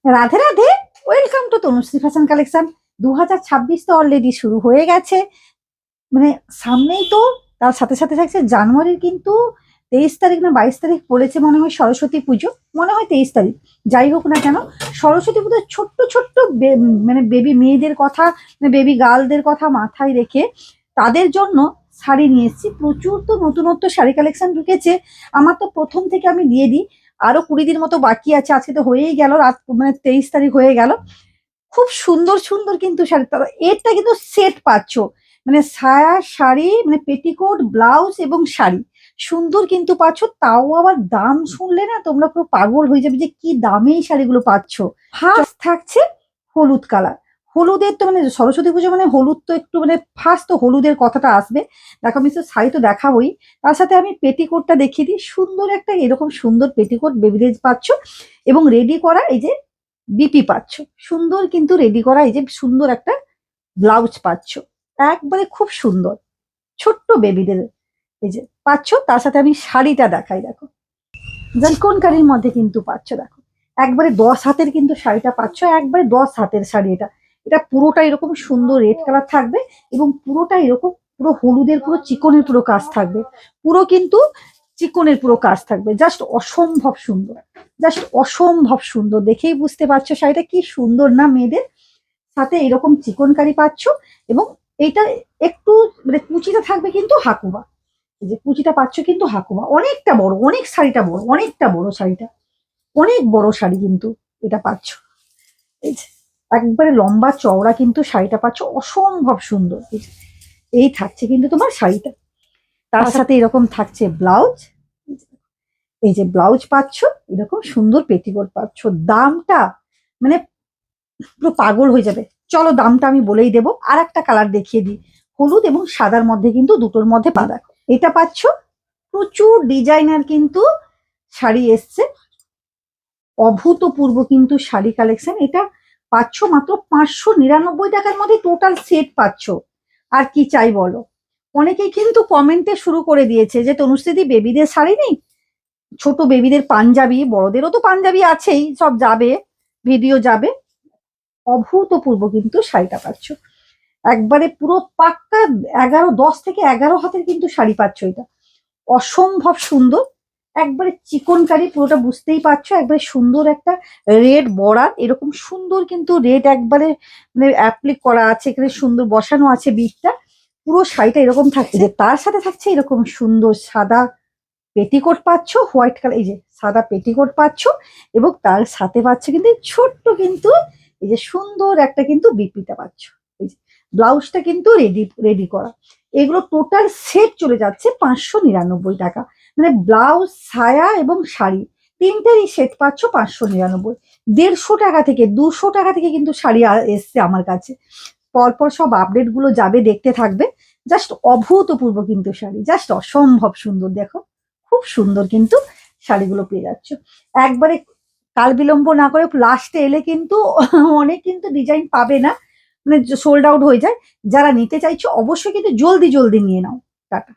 Radhe Radhe. Welcome to Tanushree fashion collection. 2026 তো already শুরু হয়ে গেছে, মানে সামনেই তো। তার সাথে সাথে থাকছে জানুয়ারির কিন্তু 23 তারিখ না 22 তারিখ পড়েছে মনে হয় সরস্বতী পুজো। মনে হয় 23 তারিখ, যাই হোক না কেন, সরস্বতী পুজোর ছোট্ট ছোট্ট মানে বেবি মেয়েদের কথা, বেবি গার্লদের কথা মাথায় রেখে তাদের জন্য শাড়ি নিয়ে এসেছি। প্রচুর তো নতুনত্ব শাড়ি কালেকশন ঢুকেছে। আমার তো প্রথম থেকে আমি দিয়ে দিই, আরো 20 দিন মতো বাকি আছে। আজকে তো হয়েই গেল, রাত মানে 23 তারিখ হয়ে গেল। খুব সুন্দর সুন্দর কিন্তু শাড়ি, তবে এটা কিন্তু সেট পাচ্ছ, মানে সায়া শাড়ি, মানে পেটিকোট ব্লাউজ এবং শাড়ি সুন্দর কিন্তু পাচ্ছ। তাও আবার দাম শুনলে না তোমরা পুরো পাগল হয়ে যাবে যে কি দামে এই শাড়িগুলো পাচ্ছ। ফার্স্ট থাকছে হলুদ কালার। হলুদের তো মানে সরস্বতী পুজো মানে হলুদ তো একটু মানে ফার্স্ট তো হলুদের কথাটা আসবে। দেখো আমি তো শাড়ি তো দেখাবোই, তার সাথে আমি পেটিকোটটা দেখিয়ে দিই। সুন্দর একটা এরকম সুন্দর পেটিকোট বেবিদের পাচ্ছ, এবং রেডি করা এই যে বিপি পাচ্ছ। সুন্দর কিন্তু রেডি করা এই যে সুন্দর একটা ব্লাউজ পাচ্ছ, একবারে খুব সুন্দর ছোট্ট বেবিদের এই যে পাচ্ছ। তার সাথে আমি শাড়িটা দেখাই, দেখো জলকনকারির মধ্যে কিন্তু পাচ্ছ। দেখো একবারে 10 হাতের কিন্তু শাড়িটা পাচ্ছ, একবারে 10 হাতের শাড়ি। এটা এটা পুরোটা এরকম সুন্দর রেড কালার থাকবে, এবং পুরোটা এরকম পুরো হলুদের পুরো চিকনের পুরো কাজ থাকবে। পুরো কিন্তু চিকনের পুরো কাজ থাকবে, জাস্ট অসম্ভব সুন্দর, জাস্ট অসম্ভব সুন্দর। দেখেই বুঝতে পারছো শাড়িটা কি সুন্দর না মেয়েদের। সাথে এরকম চিকনকারি পাচ্ছ, এবং এইটা একটু মানে কুচিটা থাকবে কিন্তু হাকুবা। এই যে কুচিটা পাচ্ছ কিন্তু হাকুবা, অনেকটা বড়, অনেক শাড়িটা বড়, অনেকটা বড় শাড়িটা, অনেক বড় শাড়ি কিন্তু এটা পাচ্ছ। এই যে একবারে লম্বা চওড়া কিন্তু শাড়িটা পাচ্ছ, অসম্ভব সুন্দর। এই থাকছে কিন্তু তোমার শাড়িটা। তার সাথে এরকম থাকছে ব্লাউজ। এই যে ব্লাউজ পাচ্ছ, এরকম সুন্দর পেটিকোট পাচ্ছ। দামটা মানে পুরো পাগল হয়ে যাবে। চলো দামটা আমি বলেই দেবো। আর একটা কালার দেখিয়ে দিই, হলুদ এবং সাদার মধ্যে কিন্তু দুটোর মধ্যে পা। দেখো এটা পাচ্ছ, প্রচুর ডিজাইনার কিন্তু শাড়ি এসছে, অভূতপূর্ব কিন্তু শাড়ি কালেকশন। এটা পাচ্ছ মাত্র 599 টাকার মধ্যে টোটাল সেট পাচ্ছ। আর কি চাই বলো। অনেকেই কিন্তু কমেন্টে শুরু করে দিয়েছে যে তনুশ্রীদি বেবিদের শাড়ি নেই, ছোট বেবিদের পাঞ্জাবি, বড়দেরও তো পাঞ্জাবি আছেই, সব যাবে, ভিডিও যাবে। অভূতপূর্ব কিন্তু শাড়িটা পাচ্ছ, একবারে পুরো পাক্কা 10 থেকে 11 হাতের কিন্তু শাড়ি পাচ্ছ। এটা অসম্ভব সুন্দর, একবারে চিকনকারি পুরোটা, বুঝতেই পারছো। একবারে সুন্দর একটা রেড বর্ডার, এরকম সুন্দর কিন্তু রেড একবারে মানে অ্যাপ্লিক করা আছে, এখানে সুন্দর বসানো আছে বিটটা। পুরো শাড়িটা এরকম থাকছে, যে তার সাথে থাকছে এরকম সুন্দর সাদা পেটিকোট পাচ্ছ, হোয়াইট কালার এই যে সাদা পেটিকোট পাচ্ছ, এবং তার সাথে পাচ্ছ কিন্তু ছোট্ট কিন্তু এই যে সুন্দর একটা কিন্তু বিপিটা পাচ্ছ। এই যে ব্লাউজটা কিন্তু রেডি রেডি করা। এগুলো টোটাল সেট চলে যাচ্ছে 599 টাকা, মানে ব্লাউজ সায়া এবং শাড়ি তিনটারই সেট পাচ্ছ 599। 150 টাকা থেকে 200 টাকা থেকে কিন্তু শাড়ি এসছে আমার কাছে। পরপর সব আপডেট গুলো যাবে, দেখতে থাকবে। জাস্ট অভূতপূর্ব কিন্তু শাড়ি, জাস্ট অসম্ভব সুন্দর। দেখো খুব সুন্দর কিন্তু শাড়িগুলো পেয়ে যাচ্ছ একবারে। কাল বিলম্ব না করে লাস্টে এলে কিন্তু অনেক কিন্তু ডিজাইন পাবে না, মানে সোল্ড আউট হয়ে যায়। যারা নিতে চাইছো অবশ্যই কিন্তু জলদি জলদি নিয়ে নাও। টাটা।